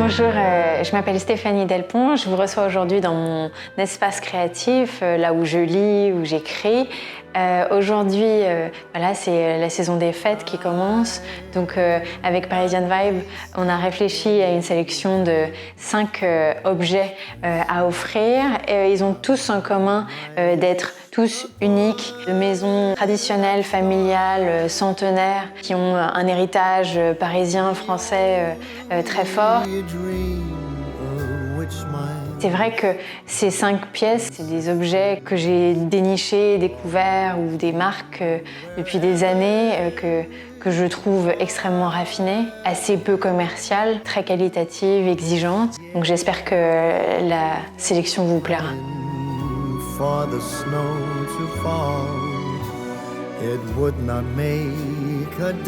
Bonjour, je m'appelle Stéphanie Delpont. Je vous reçois aujourd'hui dans mon espace créatif, là où je lis, où j'écris. Aujourd'hui, voilà, c'est la saison des fêtes qui commence. Donc, avec Parisian Vibe, on a réfléchi à une sélection de 5 objets à offrir. Ils ont tous en commun d'être tous uniques, de maisons traditionnelles, familiales, centenaires, qui ont un héritage parisien, français très fort. C'est vrai que ces 5 pièces, c'est des objets que j'ai dénichés, découverts, ou des marques depuis des années que je trouve extrêmement raffinées, assez peu commerciales, très qualitatives, exigeantes. Donc j'espère que la sélection vous plaira. Le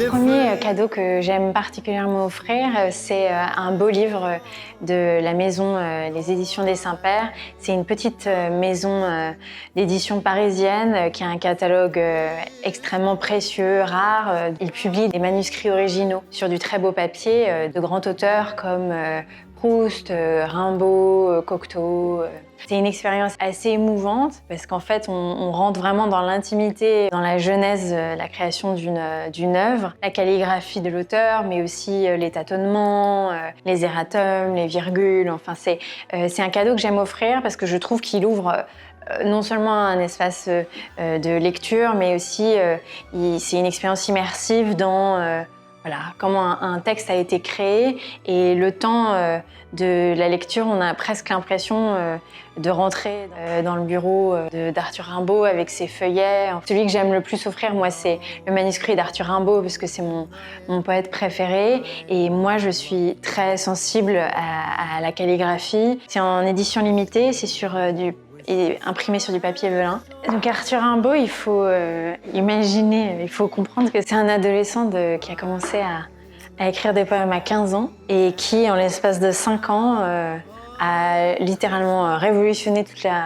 premier cadeau que j'aime particulièrement offrir, c'est un beau livre de la maison Les Éditions des Saints-Pères. C'est une petite maison d'édition parisienne qui a un catalogue extrêmement précieux, rare. Ils publient des manuscrits originaux sur du très beau papier de grands auteurs comme Proust, Rimbaud, Cocteau. C'est une expérience assez émouvante parce qu'en fait, on rentre vraiment dans l'intimité, dans la genèse, la création d'une œuvre, la calligraphie de l'auteur, mais aussi les tâtonnements, les erratums, les virgules. Enfin, c'est un cadeau que j'aime offrir parce que je trouve qu'il ouvre non seulement un espace de lecture, mais aussi c'est une expérience immersive dans voilà, comment un texte a été créé, et le temps de la lecture, on a presque l'impression de rentrer dans le bureau d'Arthur Rimbaud avec ses feuillets. Celui que j'aime le plus offrir, moi, c'est le manuscrit d'Arthur Rimbaud parce que c'est mon poète préféré, et moi, je suis très sensible à la calligraphie. C'est en édition limitée, c'est sur imprimé sur du papier velin. Donc Arthur Rimbaud, il faut imaginer, il faut comprendre que c'est un adolescent qui a commencé à écrire des poèmes à 15 ans et qui, en l'espace de 5 ans, a littéralement révolutionné toute la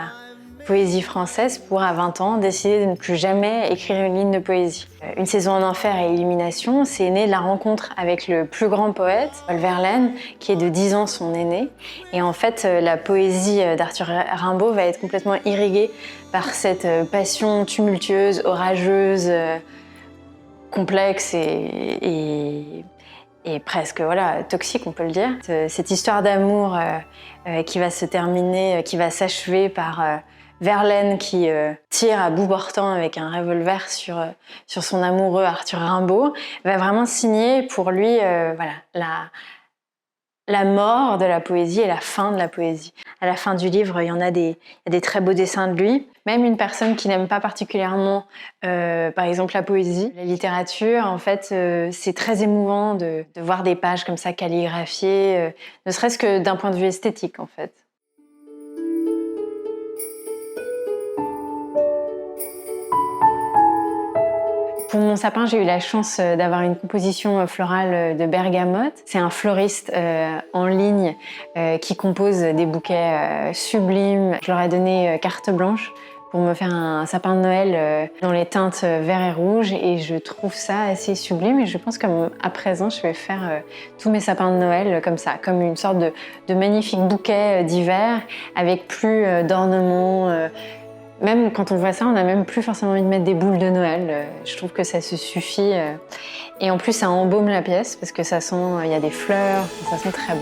poésie française pour, à 20 ans, décider de ne plus jamais écrire une ligne de poésie. Une saison en enfer et Illumination, c'est né de la rencontre avec le plus grand poète, Paul Verlaine, qui est de 10 ans son aîné. Et en fait, la poésie d'Arthur Rimbaud va être complètement irriguée par cette passion tumultueuse, orageuse, complexe et presque voilà, toxique, on peut le dire. Cette histoire d'amour qui va se terminer, qui va s'achever par Verlaine qui tire à bout portant avec un revolver sur son amoureux Arthur Rimbaud, va vraiment signer pour lui voilà, la mort de la poésie et la fin de la poésie. À la fin du livre, il y a des très beaux dessins de lui. Même une personne qui n'aime pas particulièrement, par exemple, la poésie, la littérature, en fait, c'est très émouvant de voir des pages comme ça calligraphiées, ne serait-ce que d'un point de vue esthétique, en fait. Pour mon sapin, j'ai eu la chance d'avoir une composition florale de bergamote. C'est un fleuriste en ligne qui compose des bouquets sublimes. Je leur ai donné carte blanche pour me faire un sapin de Noël dans les teintes vert et rouge, et je trouve ça assez sublime, et je pense qu'à présent je vais faire tous mes sapins de Noël comme ça, comme une sorte de magnifique bouquet d'hiver avec plus d'ornements. Même quand on voit ça, on n'a même plus forcément envie de mettre des boules de Noël. Je trouve que ça se suffit. Et en plus, ça embaume la pièce parce que ça sent, il y a des fleurs, ça sent très bon.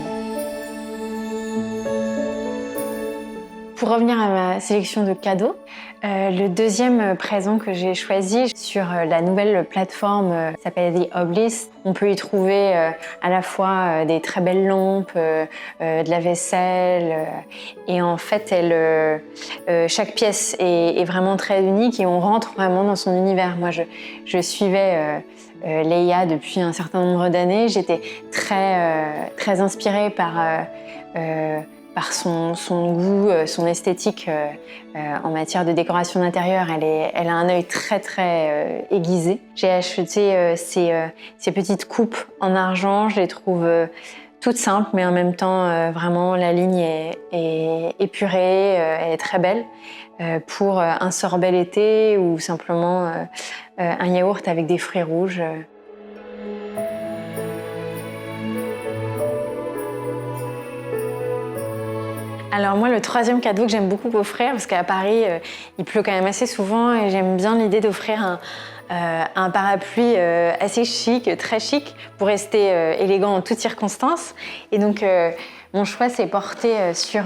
Pour revenir à ma sélection de cadeaux, le deuxième présent que j'ai choisi sur la nouvelle plateforme s'appelle The Obelisk. On peut y trouver à la fois des très belles lampes, de la vaisselle, et en fait, chaque pièce est vraiment très unique et on rentre vraiment dans son univers. Moi, je suivais Leia depuis un certain nombre d'années. J'étais très inspirée par son goût, son esthétique en matière de décoration d'intérieur. Elle a un œil très aiguisé. J'ai acheté ces petites coupes en argent. Je les trouve toutes simples, mais en même temps, vraiment, la ligne est épurée, elle est très belle. Pour un sorbet l'été ou simplement un yaourt avec des fruits rouges. Alors moi, le troisième cadeau que j'aime beaucoup offrir, parce qu'à Paris, il pleut quand même assez souvent et j'aime bien l'idée d'offrir un parapluie assez chic, très chic, pour rester élégant en toutes circonstances. Et donc, mon choix s'est porté sur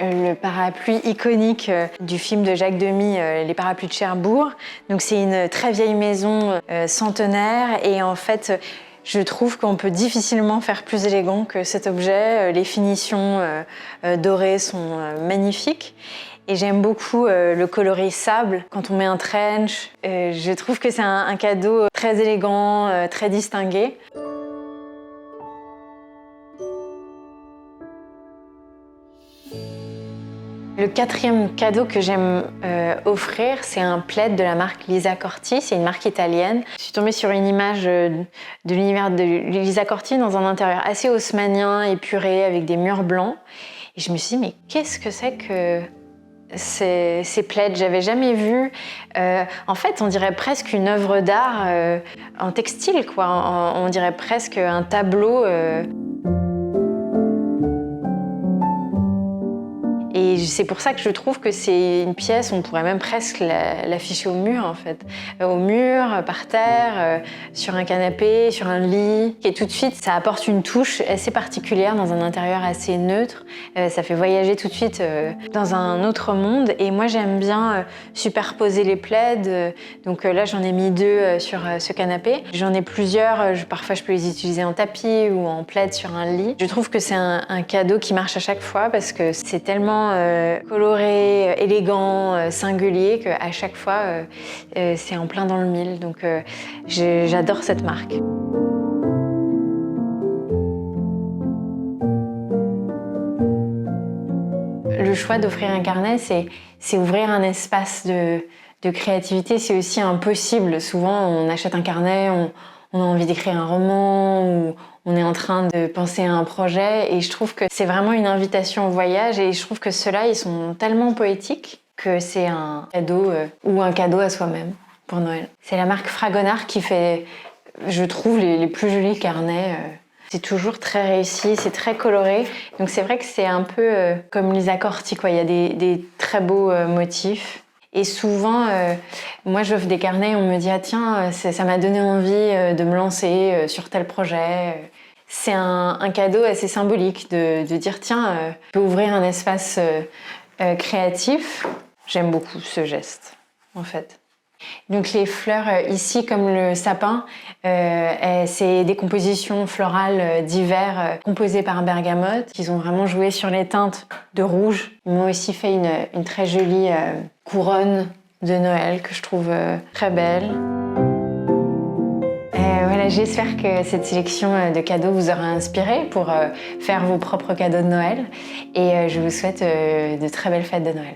le parapluie iconique du film de Jacques Demy, Les parapluies de Cherbourg. Donc c'est une très vieille maison centenaire et en fait, je trouve qu'on peut difficilement faire plus élégant que cet objet. Les finitions dorées sont magnifiques. Et j'aime beaucoup le coloris sable quand on met un trench. Je trouve que c'est un cadeau très élégant, très distingué. Le quatrième cadeau que j'aime offrir, c'est un plaid de la marque Lisa Corti. C'est une marque italienne. Je suis tombée sur une image de l'univers de Lisa Corti dans un intérieur assez haussmannien, épuré, avec des murs blancs. Et je me suis dit, mais qu'est-ce que c'est que ces plaids? J'avais jamais vu. En fait, on dirait presque une œuvre d'art en textile, quoi. On dirait presque un tableau. Et c'est pour ça que je trouve que c'est une pièce, on pourrait même presque l'afficher au mur en fait. Au mur, par terre, sur un canapé, sur un lit. Et tout de suite, ça apporte une touche assez particulière dans un intérieur assez neutre. Ça fait voyager tout de suite dans un autre monde. Et moi, j'aime bien superposer les plaids. Donc là, j'en ai mis 2 sur ce canapé. J'en ai plusieurs. Parfois, je peux les utiliser en tapis ou en plaid sur un lit. Je trouve que c'est un cadeau qui marche à chaque fois parce que c'est tellement coloré, élégant, singulier qu'à chaque fois, c'est en plein dans le mille. Donc j'adore cette marque. Le choix d'offrir un carnet, c'est ouvrir un espace de créativité. C'est aussi impossible. Souvent, on achète un carnet, on a envie d'écrire un roman ou on est en train de penser à un projet et je trouve que c'est vraiment une invitation au voyage et je trouve que ceux-là, ils sont tellement poétiques que c'est un cadeau ou un cadeau à soi-même pour Noël. C'est la marque Fragonard qui fait, je trouve, les plus jolis carnets. C'est toujours très réussi, c'est très coloré. Donc c'est vrai que c'est un peu comme Lisa Corti, quoi. Il y a des très beaux motifs. Et souvent, moi j'offre des carnets, on me dit « Ah tiens, ça m'a donné envie de me lancer sur tel projet ». C'est un cadeau assez symbolique de dire « Tiens, je peux ouvrir un espace créatif ». J'aime beaucoup ce geste, en fait. Donc les fleurs ici, comme le sapin, c'est des compositions florales d'hiver composées par Bergamote. Ils ont vraiment joué sur les teintes de rouge. Ils m'ont aussi fait une très jolie couronne de Noël que je trouve très belle. Voilà, j'espère que cette sélection de cadeaux vous aura inspiré pour faire vos propres cadeaux de Noël. Et je vous souhaite de très belles fêtes de Noël.